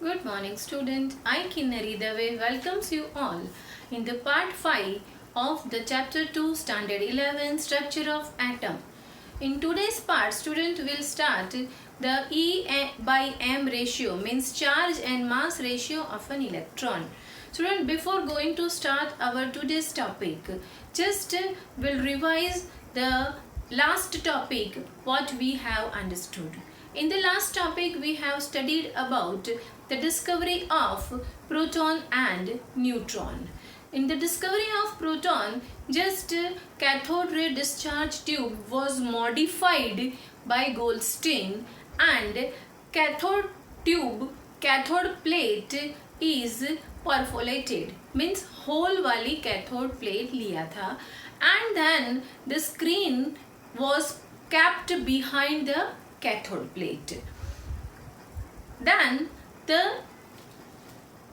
Good morning student, I Kinnari Dave welcomes you all in the part 5 of the chapter 2 standard 11 structure of atom. In today's part student will start the E by M ratio means charge and mass ratio of an electron. Student, before going to start our today's topic, just will revise the last topic what we have understood. In the last topic we have studied about the discovery of proton and neutron. In the discovery of proton, just cathode ray discharge tube was modified by Goldstein and cathode plate is perforated, means whole वाली cathode plate लिया था, and then the screen was kept behind the cathode plate. Then the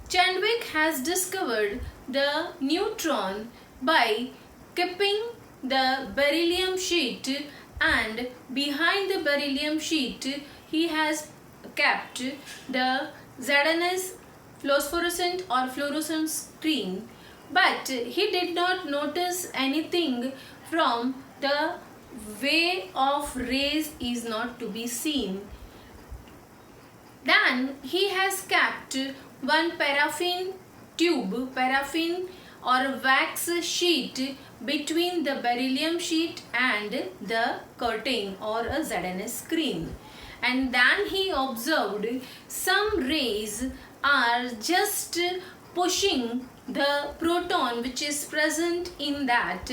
Chadwick has discovered the neutron by keeping the beryllium sheet, and behind the beryllium sheet he has kept the ZNS phosphorescent or fluorescent screen, but he did not notice anything from the way of rays is not to be seen. Then he has kept one paraffin or wax sheet between the beryllium sheet and the curtain or a ZNS screen. And then he observed some rays are just pushing the proton which is present in that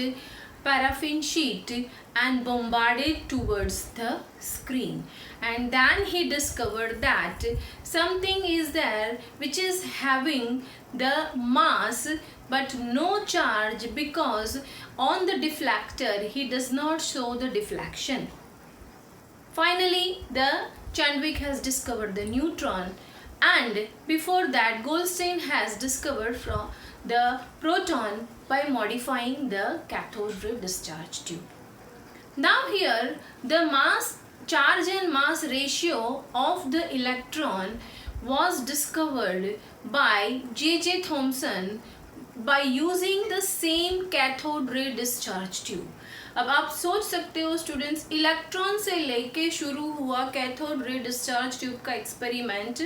paraffin sheet and bombarded towards the screen. And then he discovered that something is there which is having the mass but no charge, because on the deflector he does not show the deflection. Finally, the Chadwick has discovered the neutron, and before that Goldstein has discovered from the proton by modifying the cathode ray discharge tube. Now here the charge and mass ratio of the electron was discovered by J.J. Thomson by using the same cathode ray discharge tube. अब आप सोच सकते हो students, electron से लेके शुरू हुआ cathode ray discharge tube का एक्सपेरिमेंट,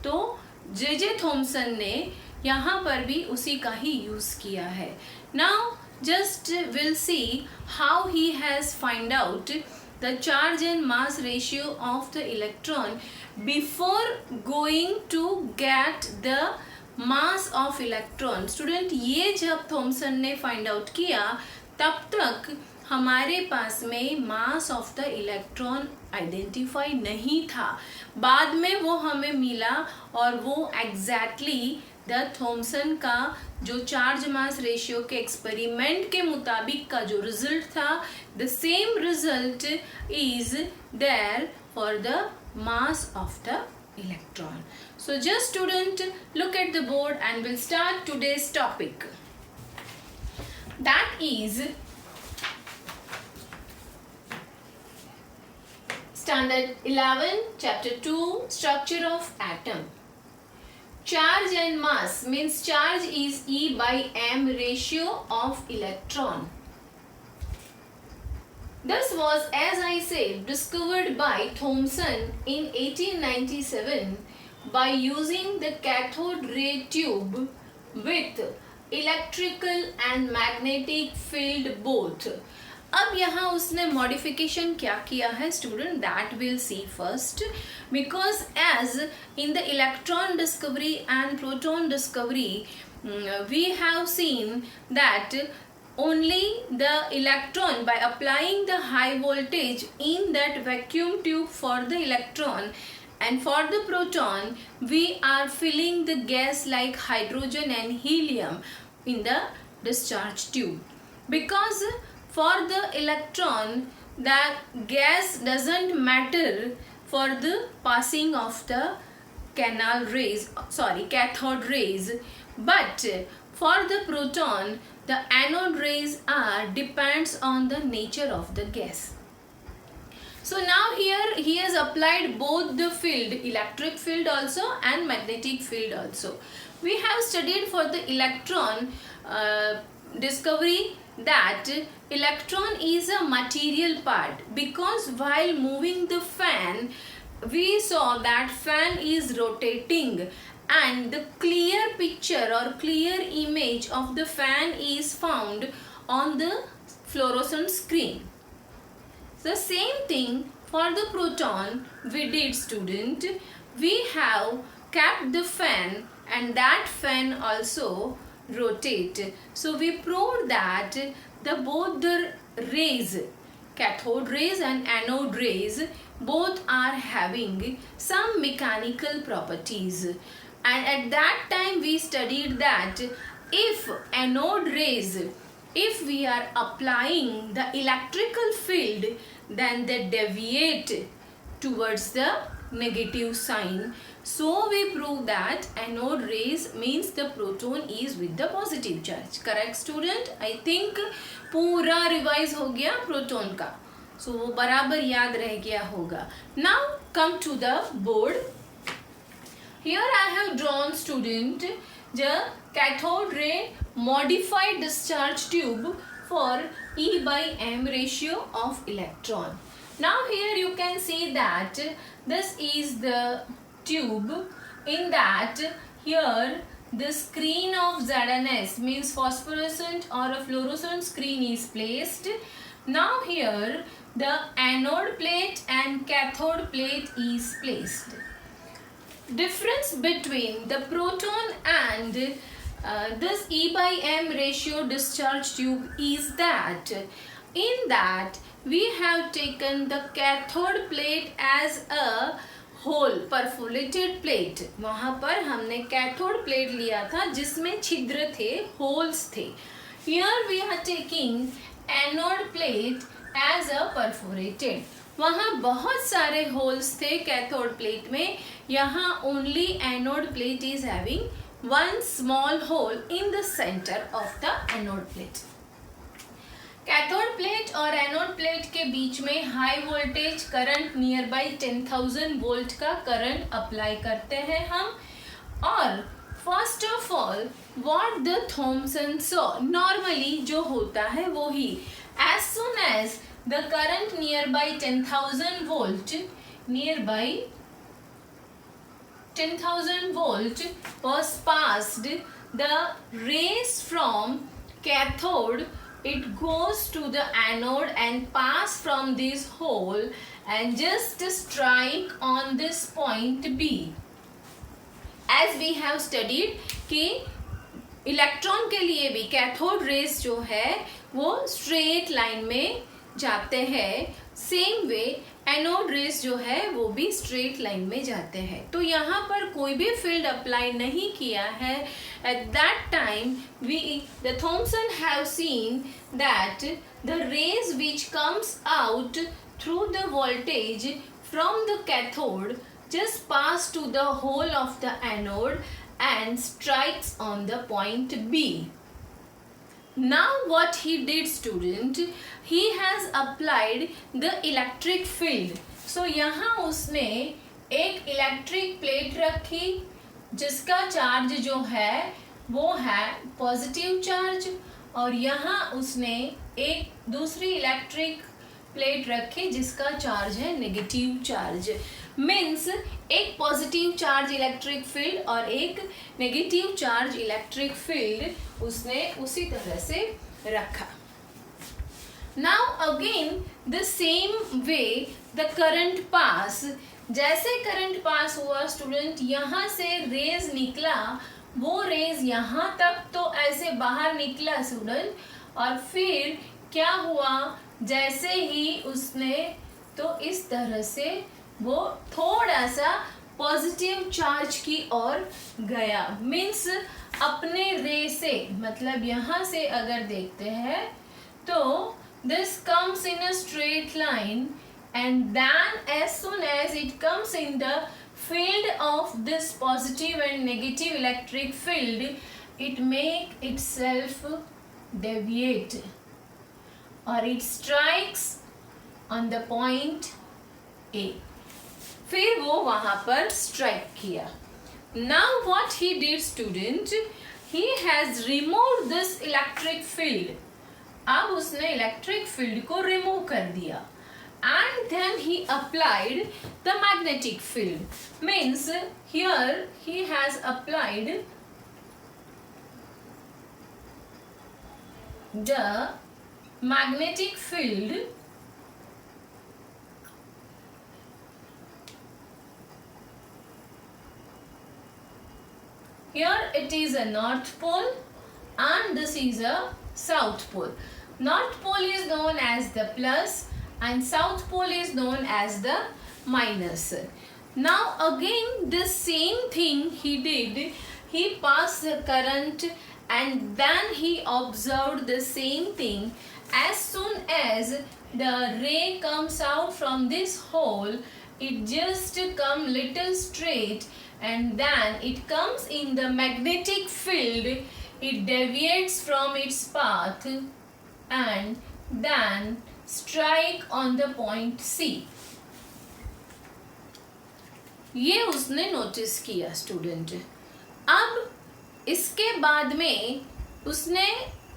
तो जे थॉमसन ने यहाँ पर भी उसी का ही यूज़ किया है. Now just we'll see how he has find out the charge and mass ratio of the electron before going to get the mass of electron. Student, ये जब थॉमसन ने फाइंड आउट किया तब तक हमारे पास में मास ऑफ द इलेक्ट्रॉन आइडेंटिफाई नहीं था. बाद में वो हमें मिला और वो एग्जैक्टली द थॉमसन का जो चार्ज मास रेशियो के एक्सपेरिमेंट के मुताबिक का जो रिजल्ट था, the same result is there for the mass of the electron. So just student, look at the board and we'll start today's topic. That is standard 11 chapter 2 structure of atom. Charge and mass means charge is E by M ratio of electron. This was, as I said, discovered by Thomson in 1897 by using the cathode ray tube with electrical and magnetic field both. अब यहाँ उसने modification क्या किया है student, that we'll see first, because as in the electron discovery and proton discovery we have seen that only the electron, by applying the high voltage in that vacuum tube for the electron, and for the proton we are filling the gas like hydrogen and helium in the discharge tube. Because for the electron that gas doesn't matter for the passing of the cathode rays, but for the proton the anode rays are depends on the nature of the gas. So now here he has applied both the field, electric field also and magnetic field also. We have studied for the electron discovery that electron is a material part, because while moving the fan we saw that fan is rotating and the clear picture or clear image of the fan is found on the fluorescent screen. The same thing for the proton we did, student. We have kept the fan and that fan also rotate. So we proved that both the rays, cathode rays and anode rays, both are having some mechanical properties. And at that time we studied that if anode rays, if we are applying the electrical field, then they deviate towards the negative sign. So we prove that anode rays means the proton is with the positive charge. Correct student? I think पूरा revise हो गया proton का, सो वो बराबर याद रह गया होगा. Now come to the board. Here I have drawn, student, the cathode ray modified discharge tube for E by M ratio of electron. Now here you can see that this is the tube. In that, here the screen of ZNS means phosphorescent or a fluorescent screen is placed. Now here the anode plate and cathode plate is placed. Difference between the proton and this E by M ratio discharge tube is that in that we have taken the cathode plate as a hole perforated plate. वहां पर हमने cathode plate लिया था जिसमें छिद्र थे, holes थे. Here we are taking anode plate as a perforated. वहां बहुत सारे होल्स थे कैथोड प्लेट में. यहाँ only anode plate is having one small hole in the centre of the anode plate. Cathode plate और एनोड प्लेट के बीच में high voltage current near by 10,000 volt का करंट अप्लाई करते हैं हम. और first of all what the Thomson saw, normally जो होता है वो ही, as soon as the current near by 10,000 volt, near by 10,000 volt was passed, the rays from cathode, it goes to the anode and pass from this hole and just strike on this point B. As we have studied कि electron के लिए भी cathode rays जो है वो straight line में जाते हैं. सेम वे एनोड रेस जो है वो भी स्ट्रेट लाइन में जाते हैं. तो यहाँ पर कोई भी फील्ड अप्लाई नहीं किया है. At that time the Thomson have seen that the rays which comes out through the voltage from the cathode just pass to the hole of the anode and strikes on the point B. Now what he did, student, he has applied the electric field. So यहाँ उसने एक electric plate रखी जिसका charge जो है वो है positive charge, और यहाँ उसने एक दूसरी इलेक्ट्रिक प्लेट रखी जिसका चार्ज है नेगेटिव चार्ज. मीन्स एक पॉजिटिव चार्ज इलेक्ट्रिक फील्ड और एक नेगेटिव चार्ज इलेक्ट्रिक फील्ड उसने उसी तरह से रखा. Now again the same way the current pass, जैसे करंट पास हुआ स्टूडेंट, यहाँ से रेज निकला, वो रेज यहाँ तक तो ऐसे बाहर निकला स्टूडेंट, और फिर क्या हुआ, जैसे ही उसने तो इस तरह से वो थोड़ा सा पॉजिटिव चार्ज की ओर गया. मीन्स अपने रे से, मतलब यहाँ से अगर देखते हैं तो this comes in a straight line and then as soon as it comes in the field of this positive and negative electric field, it make itself deviate or it strikes on the point A। फिर वो वहां पर strike किया। Now what he did student, he has removed this electric field. अब उसने electric field को remove कर दिया। And then he applied the magnetic field. Means here he has applied the magnetic field here. It is a north pole and this is a south pole. North pole is known as the plus and south pole is known as the minus. Now again the same thing he did. He passed the current and then he observed the same thing. As soon as the ray comes out from this hole, it just come little straight and then it comes in the magnetic field. It deviates from its path and then strike on the point C. ये उसने notice किया student. अब इसके बाद में उसने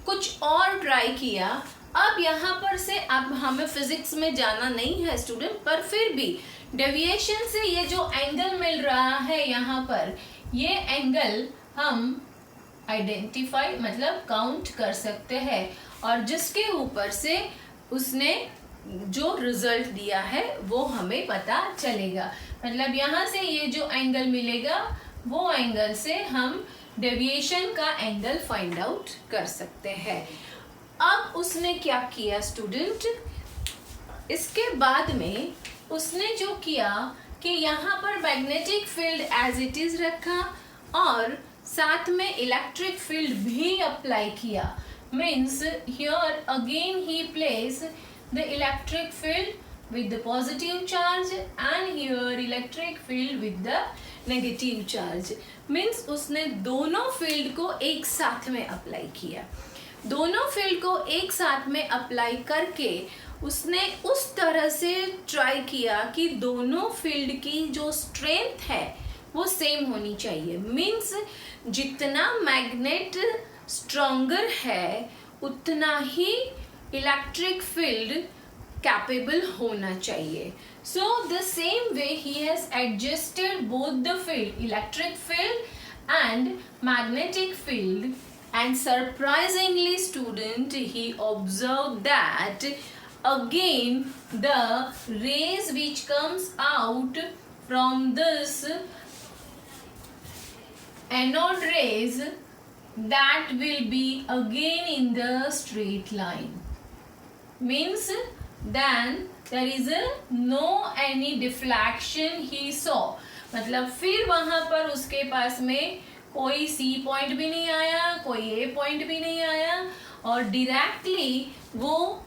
कुछ और ट्राई किया। अब यहाँ पर से अब हमें फिजिक्स में जाना नहीं है स्टूडेंट, पर फिर भी डेविएशन से ये जो एंगल मिल रहा है यहाँ पर, ये एंगल हम आइडेंटिफाई मतलब काउंट कर सकते हैं और जिसके ऊपर से उसने जो रिजल्ट दिया है वो हमें पता चलेगा। मतलब यहाँ से ये जो एंगल मिलेगा वो एंगल से हम डेविएशन का एंगल फाइंड आउट कर सकते हैं। अब उसने क्या किया स्टूडेंट, इसके बाद में उसने जो किया कि यहाँ पर magnetic field as it is रखा और साथ में इलेक्ट्रिक फील्ड भी अप्लाई किया। Means here again he placed the electric field with the positive charge and here electric field with the negative charge. Means उसने दोनों फील्ड को एक साथ में अप्लाई किया। दोनों फील्ड को एक साथ में अप्लाई करके उसने उस तरह से ट्राई किया कि दोनों फील्ड की जो स्ट्रेंथ है वो सेम होनी चाहिए। मीन्स जितना मैग्नेट स्ट्रॉन्गर है उतना ही इलेक्ट्रिक फील्ड कैपेबल होना चाहिए। So the same way he has adjusted both the field, electric field and magnetic field, and surprisingly student he observed that again the rays which comes out from this anode rays, that will be again in the straight line. Means then there is no any deflection he saw. मतलब फिर वहां पर उसके पास में कोई C point भी नहीं आया, कोई A पॉइंट भी नहीं आया और डायरेक्टली वो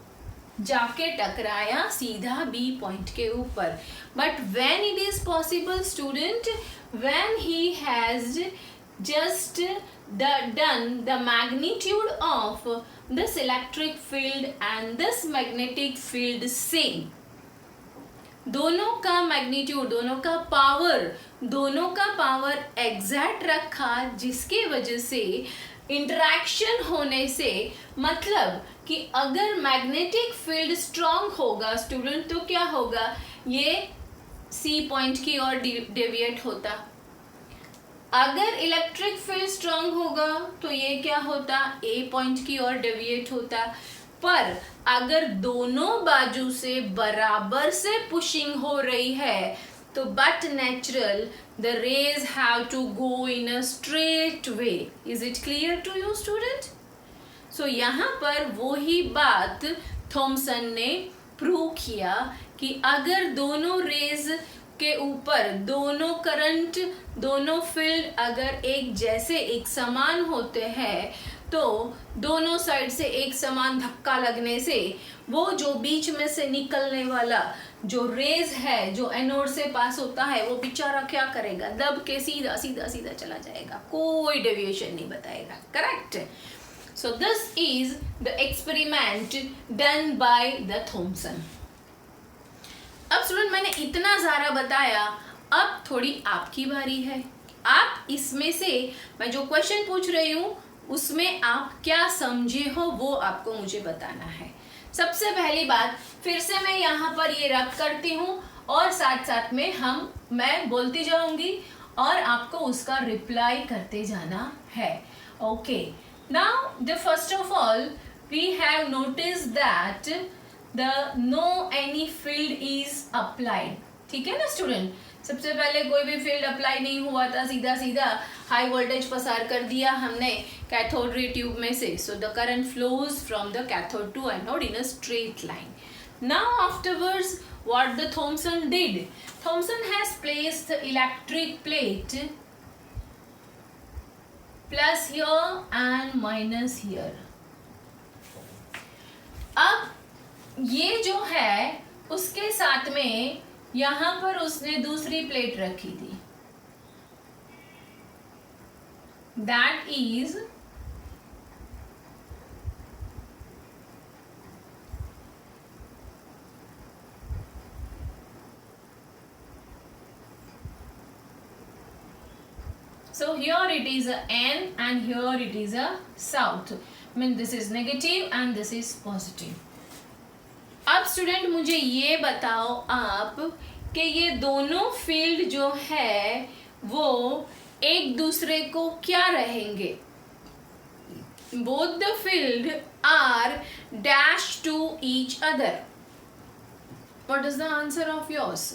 जाके टकराया सीधा B पॉइंट के ऊपर। But when it is possible student, when he has just done the magnitude of this electric field and this magnetic field same, दोनों का मैग्नीट्यूड, दोनों का पावर एग्जैक्ट रखा, जिसकी वजह से इंटरेक्शन होने से मतलब कि अगर मैग्नेटिक फील्ड स्ट्रॉन्ग होगा स्टूडेंट तो क्या होगा, ये सी पॉइंट की ओर डेविएट होता। अगर इलेक्ट्रिक फील्ड स्ट्रॉन्ग होगा तो ये क्या होता, ए पॉइंट की ओर डेविएट होता। पर अगर दोनों बाजू से बराबर से पुशिंग हो रही है तो but natural the rays have to go in a straight way. Is it clear to you student? So यहाँ पर वो ही बात थॉमसन ने प्रूव किया कि अगर दोनों रेज के ऊपर दोनों करंट, दोनों फील्ड अगर एक जैसे एक समान होते हैं तो दोनों साइड से एक समान धक्का लगने से वो जो बीच में से निकलने वाला जो रेज है जो एनोड से पास होता है वो बेचारा क्या करेगा, दब के सीधा सीधा सीधा चला जाएगा, कोई डेविएशन नहीं बताएगा। Correct? So this is the experiment done by the Thomson. अब स्टूडेंट मैंने इतना सारा बताया, अब थोड़ी आपकी बारी है। आप इसमें से मैं जो क्वेश्चन पूछ रही हूँ उसमें आप क्या समझे हो वो आपको मुझे बताना है। सबसे पहली बात, फिर से मैं यहाँ पर ये रब करती हूँ और साथ साथ में मैं बोलती जाऊंगी और आपको उसका रिप्लाई करते जाना है। Okay, now the first of all we have notice that the no any field is applied. ठीक है ना स्टूडेंट, सबसे पहले कोई भी फील्ड अप्लाई नहीं हुआ था, सीधा सीधा हाई वोल्टेज पसार कर दिया हमने कैथोड रे ट्यूब में से। So the current flows from the cathode to anode in a straight line. Now afterwards what the Thomson did, Thomson has placed the electric plate plus here and minus here. अब ये जो है उसके साथ में यहाँ पर उसने दूसरी प्लेट रखी थी, that is so here it is a N and here it is a south. I mean this is negative and this is positive. अब स्टूडेंट मुझे ये बताओ आप कि ये दोनों फील्ड जो है वो एक दूसरे को क्या रहेंगे? Both the field are dash to each other. What is the answer of yours?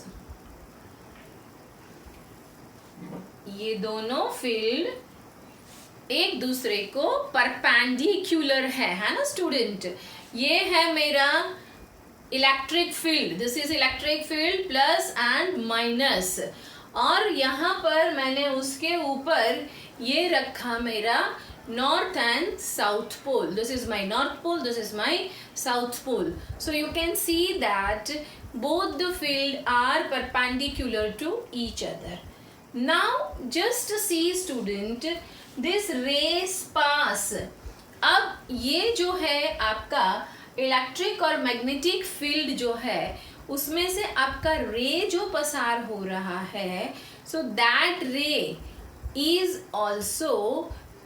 ये दोनों फील्ड एक दूसरे को परपेंडिकुलर है ना स्टूडेंट? ये है मेरा electric field, this is electric field plus and minus, और यहाँ पर मैंने उसके ऊपर ये रखा मेरा north and south pole. This is my north pole, this is my south pole. So you can see that both the field are perpendicular to each other. Now just see student this rays pass. अब ये जो है आपका electric और magnetic field जो है उसमें से आपका रे जो पसार हो रहा है, so that ray is also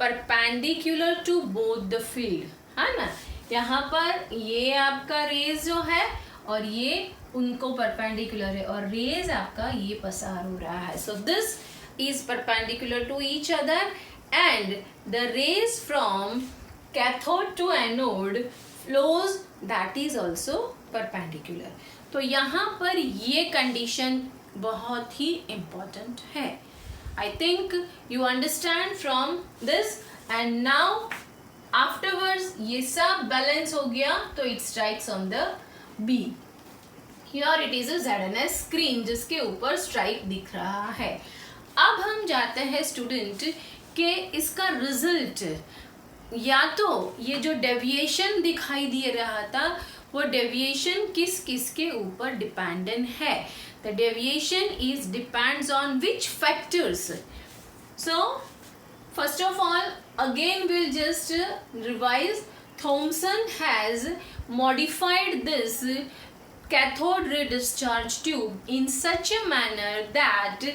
perpendicular to both the field, है ना? यहाँ पर ये आपका रेज जो है और ये उनको परपेंडिकुलर है और रेज आपका ये पसार हो रहा है. So this is perpendicular to each other and the rays from cathode to anode flows that is also perpendicular. तो यहाँ पर ये कंडीशन बहुत ही इम्पोर्टेंट है. I think you understand from this and now afterwards ये सब बैलेंस हो गया तो it strikes on the B. Here it is a ZNS screen जिसके ऊपर स्ट्राइक दिख रहा है. अब हम जाते हैं स्टूडेंट के इसका रिजल्ट, या तो ये जो डेविएशन दिखाई दे रहा था वो डेविएशन किस किस के ऊपर डिपेंडेंट है. The deviation is depends on which factors. So first of all again we'll just revise. Thomson has modified this cathode ray discharge tube in such a manner that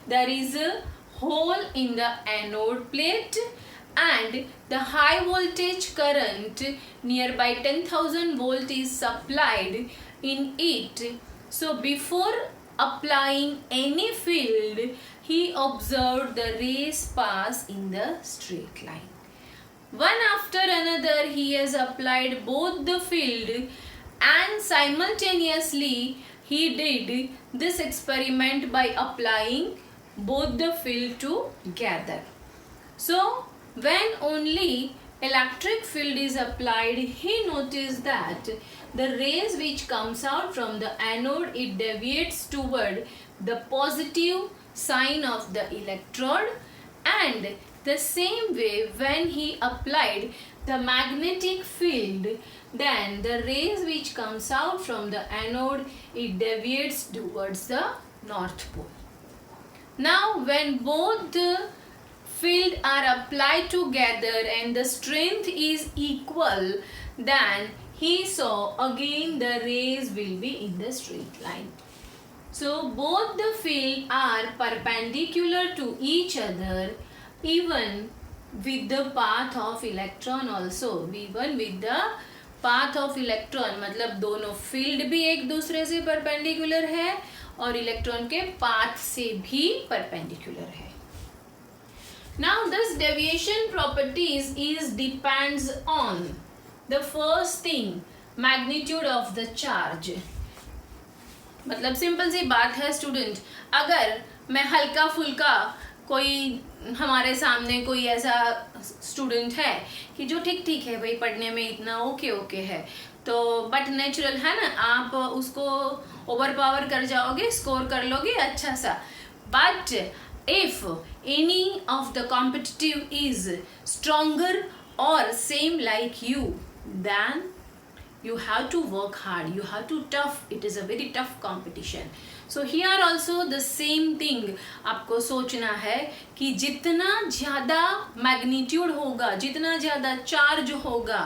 there is a hole in the anode plate and the high voltage current nearby 10,000 volt is supplied in it. So before applying any field, he observed the rays pass in the straight line. One after another he has applied both the field and simultaneously he did this experiment by applying both the field together. So when only electric field is applied, he noticed that the rays which comes out from the anode, it deviates toward the positive sign of the electrode, and the same way when he applied the magnetic field, then the rays which comes out from the anode, it deviates towards the north pole. Now when both the field are applied together and the strength is equal, then he saw again the rays will be in the straight line. So both the field are perpendicular to each other even with the path of electron also. Even with the path of electron, मतलब दोनों field भी एक दूसरे से perpendicular है और electron के path से भी परपेंडिकुलर है. Now this deviation properties is depends on the first thing, magnitude of the charge. मतलब सिंपल सी बात है स्टूडेंट, अगर मैं हल्का फुल्का कोई हमारे सामने कोई ऐसा स्टूडेंट है कि जो ठीक ठीक है भाई, पढ़ने में इतना ओके है, तो बट नेचुरल है ना, आप उसको ओवर पावर कर जाओगे, स्कोर कर लोगे अच्छा सा. But if any of the competitive is stronger और same like you, then you have to work hard, you have to tough, it is a very tough competition. So here also the same thing, आपको सोचना है कि जितना ज़्यादा magnitude होगा, जितना ज़्यादा चार्ज होगा,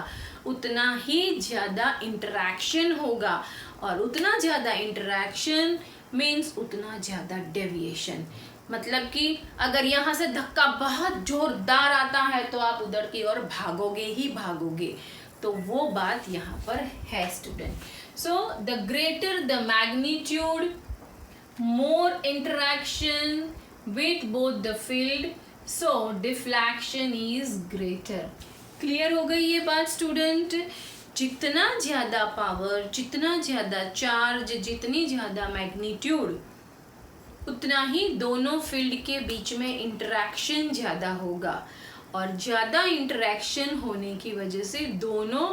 उतना ही ज़्यादा इंटरैक्शन होगा, और उतना ज़्यादा इंटरैक्शन मीन्स उतना ज़्यादा डेविएशन. मतलब कि अगर यहाँ से धक्का बहुत जोरदार आता है तो आप उधर की ओर भागोगे ही भागोगे. तो वो बात यहाँ पर है student. So the greater the magnitude, more interaction with both the field, so deflection is greater. Clear हो गई ये बात स्टूडेंट? जितना ज़्यादा पावर, जितना ज़्यादा चार्ज, जितनी ज़्यादा मैग्नीट्यूड, उतना ही दोनों फील्ड के बीच में इंटरैक्शन ज़्यादा होगा, और ज़्यादा इंटरैक्शन होने की वजह से दोनों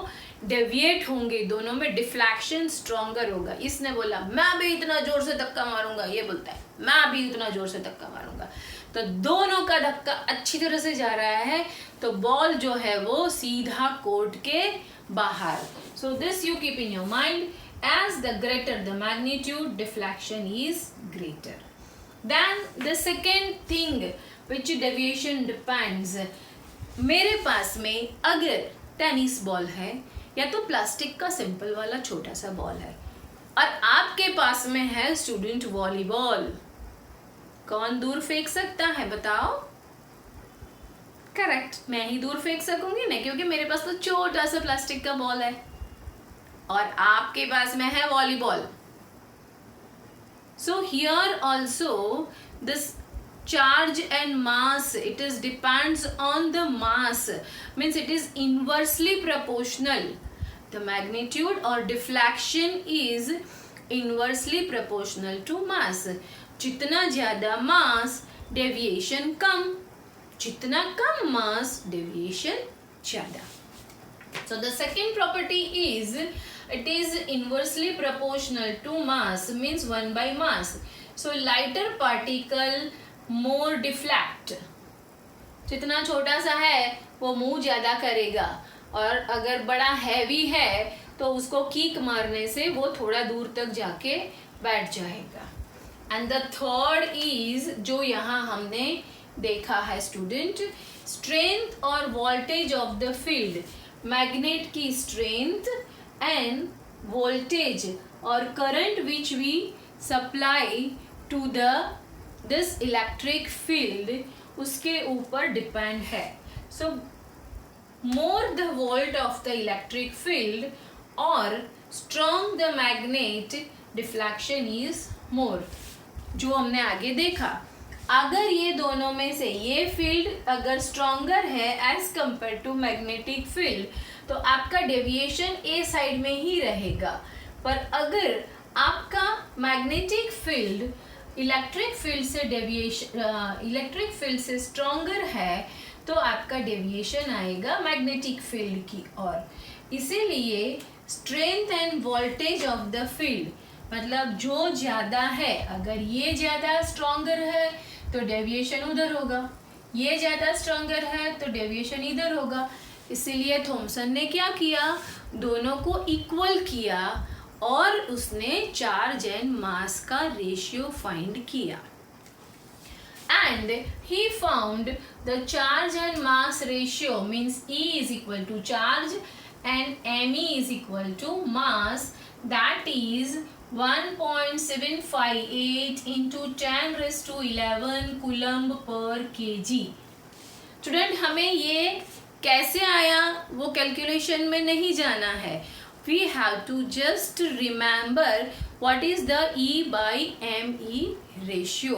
डेविएट होंगे, दोनों में डिफ्लेक्शन स्ट्रॉन्गर होगा. इसने बोला मैं भी इतना जोर से धक्का मारूंगा, ये बोलता है मैं भी इतना जोर से धक्का मारूंगा, तो दोनों का धक्का अच्छी तरह से जा रहा है, तो बॉल जो है वो सीधा कोर्ट के बाहर. So this you keep in your mind, as the greater the magnitude, deflection is greater. Then the second thing which deviation depends, मेरे पास में अगर टेनिस बॉल है या तो प्लास्टिक का सिंपल वाला छोटा सा बॉल है, और आपके पास में है स्टूडेंट वॉलीबॉल, कौन दूर फेंक सकता है बताओ? करेक्ट, मैं ही दूर फेंक सकूंगी ना, क्योंकि मेरे पास तो छोटा सा प्लास्टिक का बॉल है और आपके पास में है volleyball. So here also this charge and mass, it is depends on the mass, means it is inversely proportional. The magnitude or deflection is inversely proportional to mass. जितना ज़्यादा mass, deviation कम, जितना कम mass, deviation ज़्यादा. So the second property is it is inversely proportional to mass, means 1 by mass. So lighter particle more deflect, जितना छोटा सा है वो move ज़्यादा करेगा, और अगर बड़ा हैवी है तो उसको कीक मारने से वो थोड़ा दूर तक जाके बैठ जाएगा. एंड द थर्ड इज, जो यहाँ हमने देखा है स्टूडेंट, स्ट्रेंथ और voltage of the field. Magnet की स्ट्रेंथ एंड वोल्टेज और current which we supply to the this electric field, उसके ऊपर डिपेंड है. So more the volt of the electric field और strong the magnet, deflection is more. जो हमने आगे देखा, अगर ये दोनों में से ये फील्ड अगर स्ट्रॉन्गर है as compare to magnetic field, तो आपका डेविएशन ए साइड में ही रहेगा. पर अगर आपका मैग्नेटिक फील्ड इलेक्ट्रिक फील्ड से इलेक्ट्रिक फील्ड से स्ट्रॉन्गर है, तो आपका डेविएशन आएगा मैग्नेटिक फील्ड की ओर. इसीलिए strength and voltage of the field, मतलब जो ज़्यादा है, अगर ये ज़्यादा स्ट्रॉन्गर है तो डेविएशन उधर होगा, ये ज़्यादा स्ट्रॉन्गर है तो डेविएशन इधर होगा. इसीलिए थॉमसन ने क्या किया, दोनों को इक्वल किया और उसने चार्ज एंड मास का रेशियो फाइंड किया. And he found the charge and mass ratio means E is equal to charge and ME is equal to mass, that is 1.758 into 10 raised to 11 coulomb पर kg। Student हमें ये कैसे आया वो calculation में नहीं जाना है। We have to just remember what is the E by ME ratio,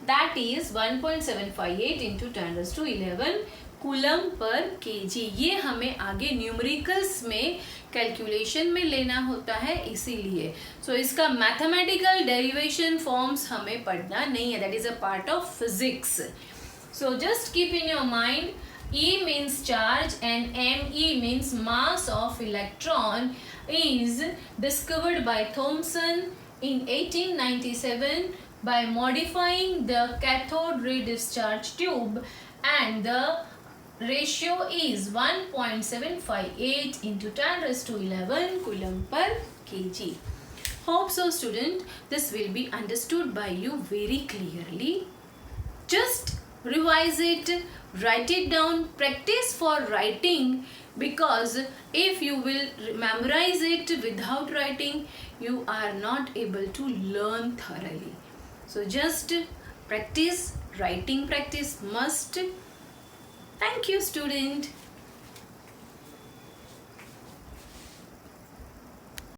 that is 1.758 into 10 raised to 11 coulomb per kg। ये हमें आगे न्यूमेरिकल्स में कैलकुलेशन में लेना होता है, इसीलिए सो इसका मैथमेटिकल डेरिवेशन फॉर्म्स हमें पढ़ना नहीं है, that is a part of physics. So just keep in your mind, E means charge and ME means mass of electron is discovered by Thomson in 1897 by modifying the cathode ray discharge tube, and the ratio is 1.758 into 10 raised to 11 coulomb per kg. Hope so student, this will be understood by you very clearly. Just revise it, write it down, practice for writing, because if you will memorize it without writing, you are not able to learn thoroughly. So just practice, writing practice must. Thank you student.